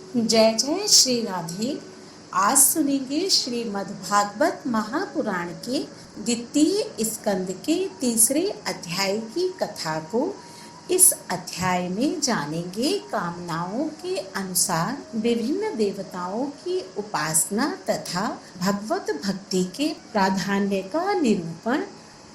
जय जय श्री राधे। आज सुनेंगे श्रीमद् भागवत महापुराण के द्वितीय स्कंद के तीसरे अध्याय की कथा को। इस अध्याय में जानेंगे कामनाओं के अनुसार विभिन्न देवताओं की उपासना तथा भगवत भक्ति के प्राधान्य का निरूपण।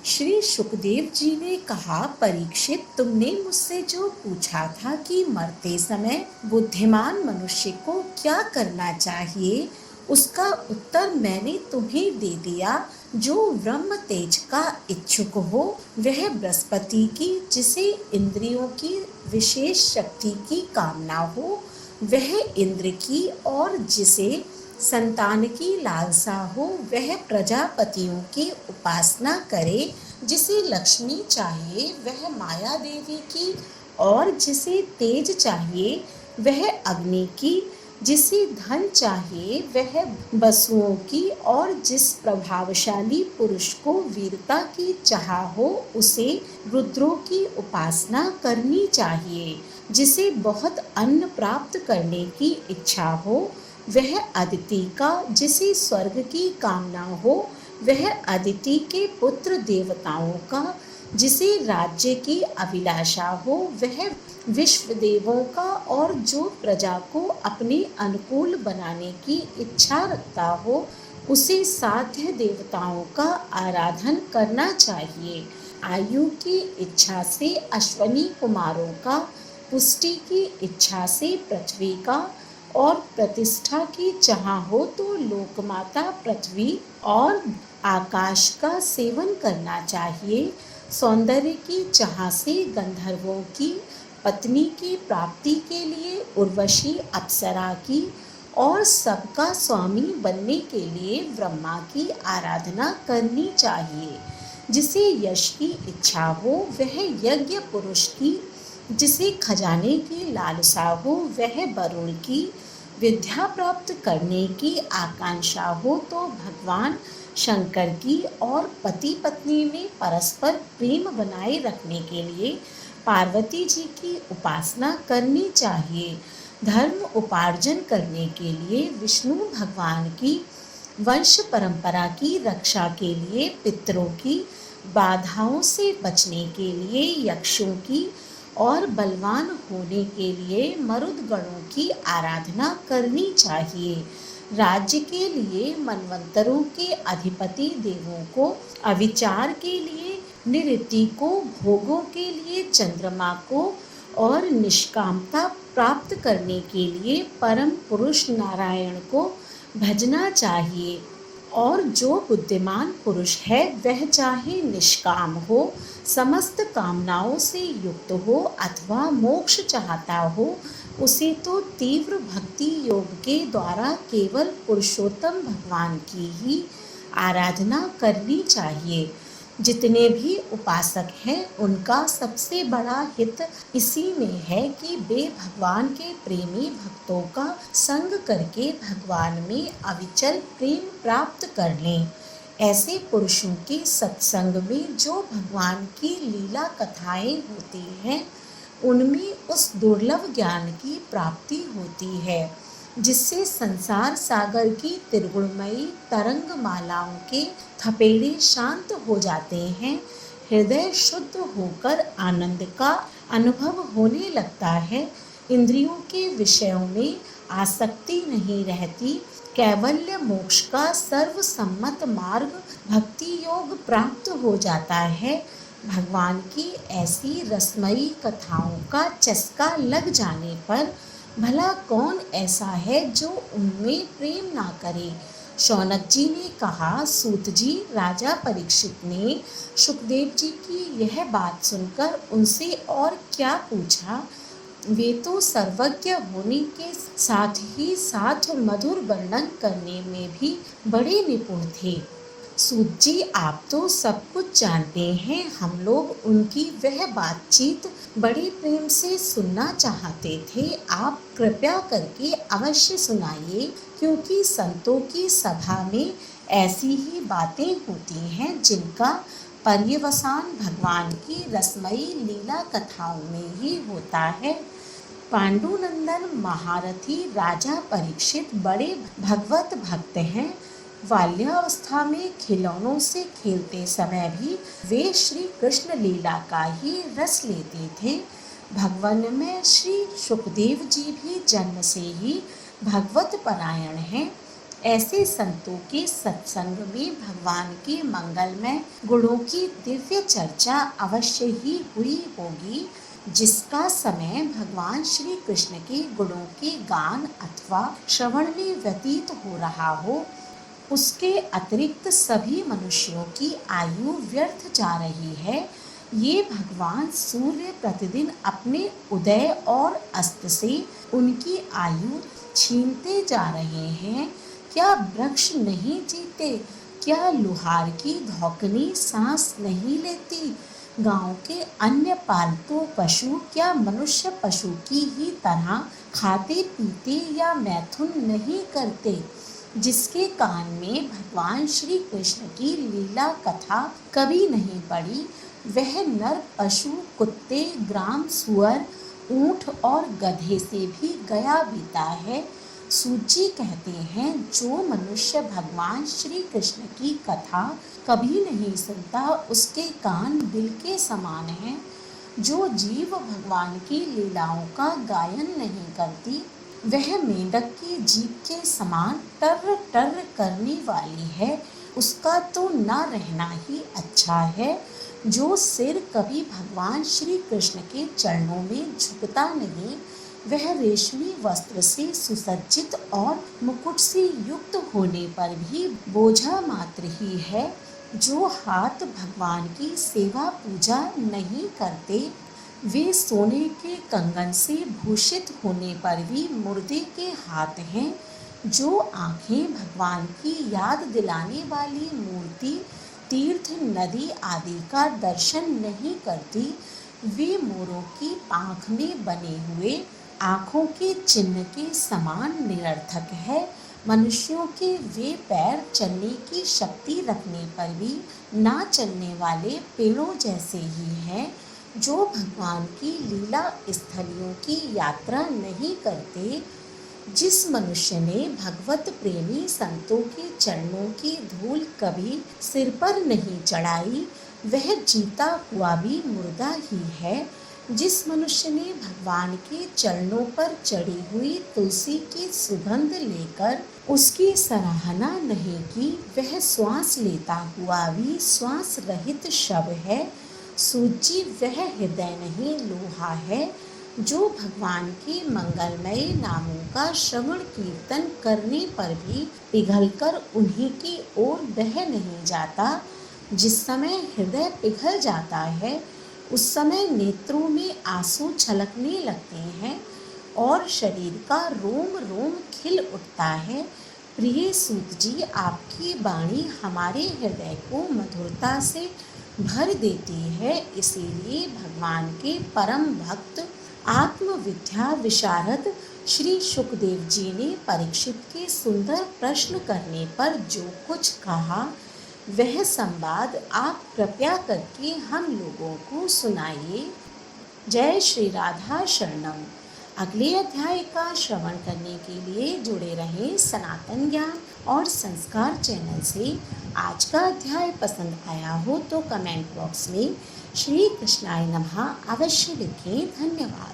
श्री सुखदेव जी ने कहा, परीक्षित, तुमने मुझसे जो पूछा था कि मरते समय बुद्धिमान मनुष्य को क्या करना चाहिए, उसका उत्तर मैंने तुम्हें दे दिया। जो ब्रह्म तेज का इच्छुक हो वह बृहस्पति की, जिसे इंद्रियों की विशेष शक्ति की कामना हो वह इंद्र की, और जिसे संतान की लालसा हो वह प्रजापतियों की उपासना करे। जिसे लक्ष्मी चाहिए वह माया देवी की, और जिसे तेज चाहिए वह अग्नि की, जिसे धन चाहिए वह वसुओं की, और जिस प्रभावशाली पुरुष को वीरता की चाह हो उसे रुद्रों की उपासना करनी चाहिए। जिसे बहुत अन्न प्राप्त करने की इच्छा हो वह अदिति का, जिसे स्वर्ग की कामना हो वह अदिति के पुत्र देवताओं का, जिसे राज्य की अभिलाषा हो वह विश्वदेवों का, और जो प्रजा को अपने अनुकूल बनाने की इच्छा रखता हो उसे साध्य देवताओं का आराधन करना चाहिए। आयु की इच्छा से अश्वनी कुमारों का, पुष्टि की इच्छा से पृथ्वी का, और प्रतिष्ठा की चाह हो तो लोकमाता पृथ्वी और आकाश का सेवन करना चाहिए। सौंदर्य की चाह से गंधर्वों की, पत्नी की प्राप्ति के लिए उर्वशी अप्सरा की, और सबका स्वामी बनने के लिए ब्रह्मा की आराधना करनी चाहिए। जिसे यश की इच्छा हो वह यज्ञ पुरुष की, जिसे खजाने की लालसा हो वह वरुण की, विद्या प्राप्त करने की आकांक्षा हो तो भगवान शंकर की, और पति पत्नी में परस्पर प्रेम बनाए रखने के लिए पार्वती जी की उपासना करनी चाहिए। धर्म उपार्जन करने के लिए विष्णु भगवान की, वंश परंपरा की रक्षा के लिए पितरों की, बाधाओं से बचने के लिए यक्षों की, और बलवान होने के लिए मरुदगणों की आराधना करनी चाहिए। राज्य के लिए मनवंतरों के अधिपति देवों को, अविचार के लिए निरति को, भोगों के लिए चंद्रमा को, और निष्कामता प्राप्त करने के लिए परम पुरुष नारायण को भजना चाहिए। और जो बुद्धिमान पुरुष है वह चाहे निष्काम हो, समस्त कामनाओं से युक्त हो अथवा मोक्ष चाहता हो, उसे तो तीव्र भक्ति योग के द्वारा केवल पुरुषोत्तम भगवान की ही आराधना करनी चाहिए। जितने भी उपासक हैं उनका सबसे बड़ा हित इसी में है कि वे भगवान के प्रेमी भक्तों का संग करके भगवान में अविचल प्रेम प्राप्त कर लें। ऐसे पुरुषों के सत्संग में जो भगवान की लीला कथाएं होती हैं उनमें उस दुर्लभ ज्ञान की प्राप्ति होती है जिससे संसार सागर की त्रिगुणमयी तरंग मालाओं के थपेड़े शांत हो जाते हैं। हृदय शुद्ध होकर आनंद का अनुभव होने लगता है। इंद्रियों के विषयों में आसक्ति नहीं रहती। कैवल्य मोक्ष का सर्वसम्मत मार्ग भक्ति योग प्राप्त हो जाता है। भगवान की ऐसी रसमयी कथाओं का चस्का लग जाने पर भला कौन ऐसा है जो उनमें प्रेम ना करे। शौनक जी ने कहा, सूत जी, राजा परीक्षित ने सुखदेव जी की यह बात सुनकर उनसे और क्या पूछा। वे तो सर्वज्ञ होने के साथ ही साथ मधुर वर्णन करने में भी बड़े निपुण थे। सूत जी, आप तो सब कुछ जानते हैं। हम लोग उनकी वह बातचीत बड़े प्रेम से सुनना चाहते थे। आप कृपया करके अवश्य सुनाइए, क्योंकि संतों की सभा में ऐसी ही बातें होती हैं जिनका पर्यवसान भगवान की रसमयी लीला कथाओं में ही होता है। पांडुनंदन महारथी राजा परीक्षित बड़े भगवत भक्त हैं। बाल्यावस्था में खिलौनों से खेलते समय भी वे श्री कृष्ण लीला का ही रस लेते थे। भगवान में श्री सुखदेव जी भी जन्म से ही भगवत परायण हैं। ऐसे संतों के सत्संग में भगवान के मंगलमय गुणों की दिव्य चर्चा अवश्य ही हुई होगी, जिसका समय भगवान श्री कृष्ण के गुणों के गान अथवा श्रवण में व्यतीत हो रहा हो। उसके अतिरिक्त सभी मनुष्यों की आयु व्यर्थ जा रही है। ये भगवान सूर्य प्रतिदिन अपने उदय और अस्त से उनकी आयु छीनते जा रहे हैं। क्या वृक्ष नहीं जीते? क्या लुहार की धौकनी सांस नहीं लेती? गांव के अन्य पालतू पशु क्या मनुष्य पशु की ही तरह खाते पीते या मैथुन नहीं करते? जिसके कान में भगवान श्री कृष्ण की लीला कथा कभी नहीं पड़ी, वह नर पशु कुत्ते ग्राम सुअर ऊंट और गधे से भी गया बीता है। सूची कहते हैं, जो मनुष्य भगवान श्री कृष्ण की कथा कभी नहीं सुनता उसके कान बिल के समान हैं। जो जीव भगवान की लीलाओं का गायन नहीं करती वह मेंढक की जीभ के समान टर टर करने वाली है। उसका तो न रहना ही अच्छा है। जो सिर कभी भगवान श्री कृष्ण के चरणों में झुकता नहीं, वह रेशमी वस्त्र से सुसज्जित और मुकुट से युक्त होने पर भी बोझा मात्र ही है। जो हाथ भगवान की सेवा पूजा नहीं करते, वे सोने के कंगन से भूषित होने पर भी मुर्दे के हाथ हैं। जो आंखें भगवान की याद दिलाने वाली मूर्ति, तीर्थ, नदी आदि का दर्शन नहीं करती, वे मोरों की पाँख में बने हुए आँखों के चिन्ह के समान निरर्थक है। मनुष्यों के वे पैर चलने की शक्ति रखने पर भी ना चलने वाले पेड़ों जैसे ही हैं। जो भगवान की लीला स्थलियों की यात्रा नहीं करते, जिस मनुष्य ने भगवत प्रेमी संतों के चरणों की धूल कभी सिर पर नहीं चढ़ाई, वह जीता हुआ भी मुर्दा ही है। जिस मनुष्य ने भगवान के चरणों पर चढ़ी हुई तुलसी की सुगंध लेकर उसकी सराहना नहीं की, वह श्वास लेता हुआ भी श्वास रहित शव है। सूची वह हृदय नहीं लोहा है, जो भगवान के मंगलमय नामों का श्रवण कीर्तन करने पर भी पिघलकर उन्हीं की ओर बह नहीं जाता। जिस समय हृदय पिघल जाता है, उस समय नेत्रों में आंसू छलकने लगते हैं और शरीर का रोम रोम खिल उठता है। प्रिय सूत जी, आपकी वाणी हमारे हृदय को मधुरता से भर देती है। इसीलिए भगवान के परम भक्त आत्मविद्या विशारद श्री सुखदेव जी ने परीक्षित के सुंदर प्रश्न करने पर जो कुछ कहा, वह संवाद आप कृपया करके हम लोगों को सुनाइए। जय श्री राधा शरणम। अगले अध्याय का श्रवण करने के लिए जुड़े रहें सनातन ज्ञान और संस्कार चैनल से। आज का अध्याय पसंद आया हो तो कमेंट बॉक्स में श्री कृष्णाय नमः अवश्य लिखें। धन्यवाद।